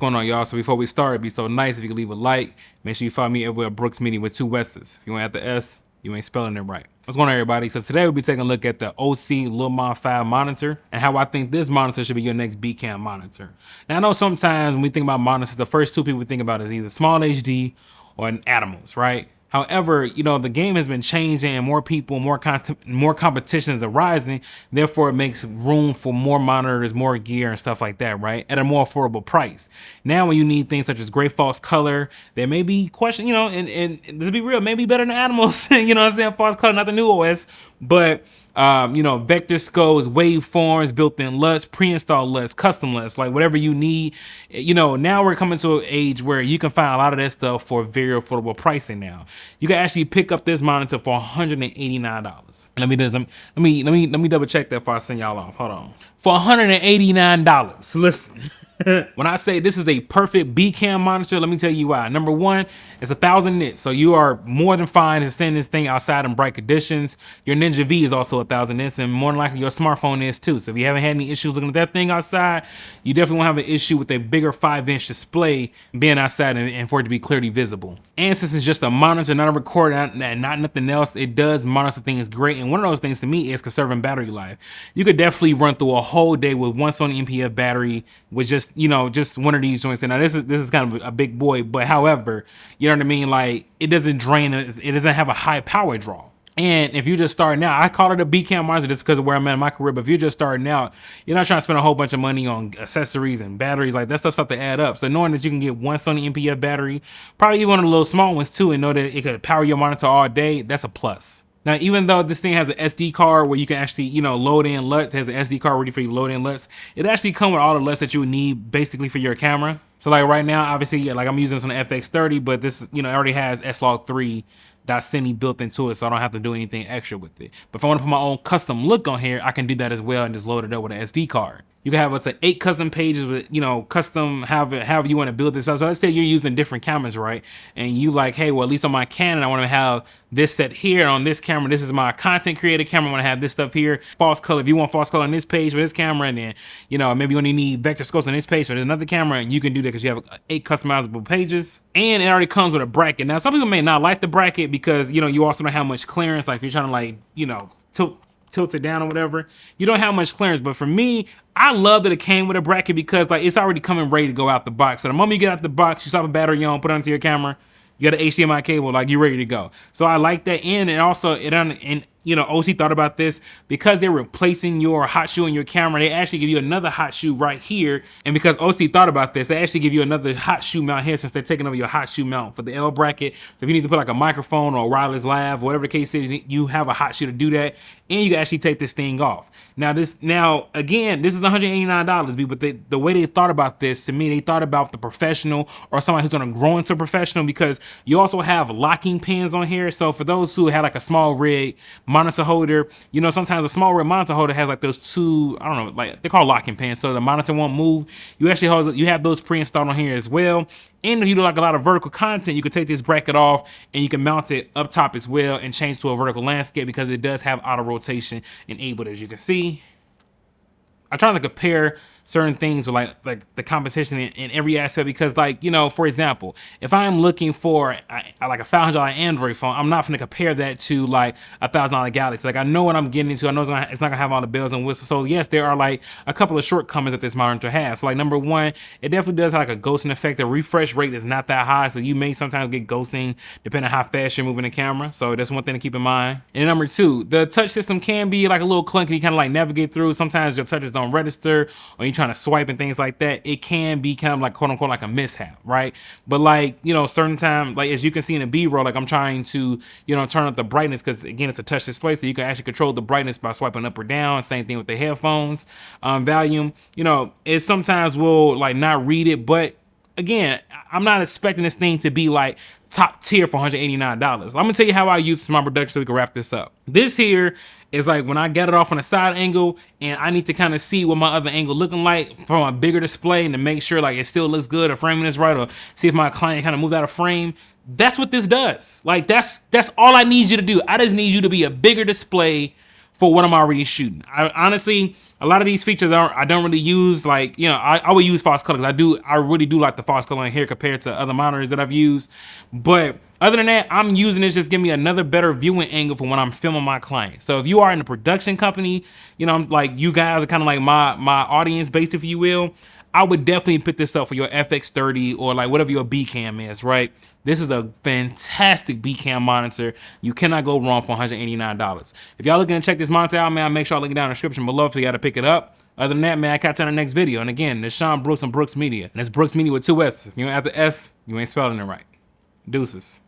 What's going on, y'all? So before we start, it'd be so nice if you could leave a like. Make sure you follow me everywhere at Brookssmedia with 2 S's. If you want to add the S, you ain't spelling it right. What's going on, everybody? So today we'll be taking a look at the osee lilmon 5 monitor and how I think this monitor should be your next B cam monitor. Now I know sometimes when we think about monitors, the first two people we think about is either small HD or an Atomos, right? However, you know, the game has been changing and more people, more content, more competition is arising. Therefore, it makes room for more monitors, more gear and stuff like that, right? At a more affordable price. Now, when you need things such as gray false color, there may be question, you know, and to be real, maybe better than Animals, you know what I'm saying? False color, not the new OS, but you know, vector scopes, waveforms, built-in LUTs, pre-installed LUTs, custom LUTs, like whatever you need. You know, now we're coming to an age where you can find a lot of that stuff for very affordable pricing now. You can actually pick up this monitor for $189. Let me double check that before I send y'all off. Hold on. For $189. Listen. When I say this is a perfect B cam monitor, let me tell you why. Number one, it's 1,000 nits, so you are more than fine to send this thing outside in bright conditions. Your Ninja V is also 1,000 nits, and more than likely your smartphone is too. So if you haven't had any issues looking at that thing outside, you definitely won't have an issue with a bigger 5-inch display being outside and for it to be clearly visible. And since it's just a monitor, not a recorder, and not nothing else, it does monitor things great. And one of those things to me is conserving battery life. You could definitely run through a whole day with one Sony NPF battery with just, you know, just one of these joints. And now this is kind of a big boy, but however, you know what I mean? Like it doesn't drain, it doesn't have a high power draw. And if you're just starting out, I call it a B cam monitor just because of where I'm at in my career. But if you're just starting out, you're not trying to spend a whole bunch of money on accessories and batteries. Like that stuff's stuff to add up. So knowing that you can get one Sony NPF battery, probably even one of the little small ones too, and know that it could power your monitor all day, that's a plus. Now, even though this thing has an SD card where you can actually, you know, load in LUTs, has an SD card ready for you to load in LUTs, it actually comes with all the LUTs that you would need basically for your camera. So like right now, obviously, like I'm using this on the FX30, but this, you know, it already has slog3.sony built into it, so I don't have to do anything extra with it. But if I want to put my own custom look on here, I can do that as well and just load it up with an SD card. You can have up to 8 custom pages with, you know, custom, however you want to build this up. So let's say you're using different cameras, right? And you like, hey, well, at least on my Canon, I want to have this set here. On this camera, this is my content creator camera. I want to have this stuff here. False color. If you want false color on this page for this camera, and then, you know, maybe you only need vector scopes on this page for another camera, and you can do that because you have 8 customizable pages. And it already comes with a bracket. Now, some people may not like the bracket because, you know, you also don't have much clearance. Like if you're trying to, like, you know, tilt it down or whatever, you don't have much clearance. But for me, I love that it came with a bracket because like it's already coming ready to go out the box. So the moment you get out the box, you slap a battery on, put it onto your camera, you got an HDMI cable, like you're ready to go. So I like that. And also and you know, osee thought about this because they're replacing your hot shoe in your camera. They actually give you another hot shoe right here. And because osee thought about this, they actually give you another hot shoe mount here since they're taking over your hot shoe mount for the L bracket. So if you need to put like a microphone or a wireless lav, whatever the case is, you have a hot shoe to do that. And you can actually take this thing off. Now again, this is $189, but the way they thought about this, to me, they thought about the professional or somebody who's gonna grow into a professional, because you also have locking pins on here. So for those who had like a small rig monitor holder, you know, sometimes a small rig monitor holder has like those two, I don't know, like they're called locking pins, so the monitor won't move. You actually have those pre-installed on here as well. And if you do like a lot of vertical content, you can take this bracket off and you can mount it up top as well and change to a vertical landscape because it does have auto rotation enabled, as you can see. I try to compare certain things with like the competition in every aspect, because like, you know, for example, if I'm looking for like a $500 Android phone, I'm not going to compare that to like $1,000 Galaxy. Like I know what I'm getting into. I know it's not gonna have all the bells and whistles. So yes, there are like a couple of shortcomings that this monitor has. So like number one, it definitely does have like a ghosting effect. The refresh rate is not that high, so you may sometimes get ghosting depending on how fast you're moving the camera. So that's one thing to keep in mind. And number two, the touch system can be like a little clunky, kind of like navigate through. Sometimes your touches don't register, or you're trying to swipe and things like that. It can be kind of like quote unquote like a mishap, right? But like, you know, certain time, like as you can see in the B-roll, like I'm trying to, you know, turn up the brightness because again, it's a touch display, so you can actually control the brightness by swiping up or down. Same thing with the headphones. Volume, you know, it sometimes will like not read it, but again, I'm not expecting this thing to be like top tier for $189. I'm gonna tell you how I use my production so we can wrap this up. This here is like when I get it off on a side angle and I need to kind of see what my other angle looking like from a bigger display and to make sure like it still looks good or framing is right, or see if my client kind of moved out of frame. That's what this does. Like that's all I need you to do. I just need you to be a bigger display for what I'm already shooting. I honestly, a lot of these features I don't really use. Like, you know, I would use false color because I really do like the false color in here compared to other monitors that I've used. But other than that, I'm using this just give me another better viewing angle for when I'm filming my clients. So if you are in a production company, you know, I'm like, you guys are kind of like my audience base, if you will, I would definitely pick this up for your FX30 or like whatever your B cam is, right? This is a fantastic B cam monitor. You cannot go wrong for $189. If y'all looking to check this monitor out, man, I'll make sure I link it down in the description below so you got to pick it up. Other than that, man, I catch you on the next video. And again, this is Sean Brooks on Brookssmedia. And it's Brookssmedia with 2 S's. If you don't have the S, you ain't spelling it right. Deuces.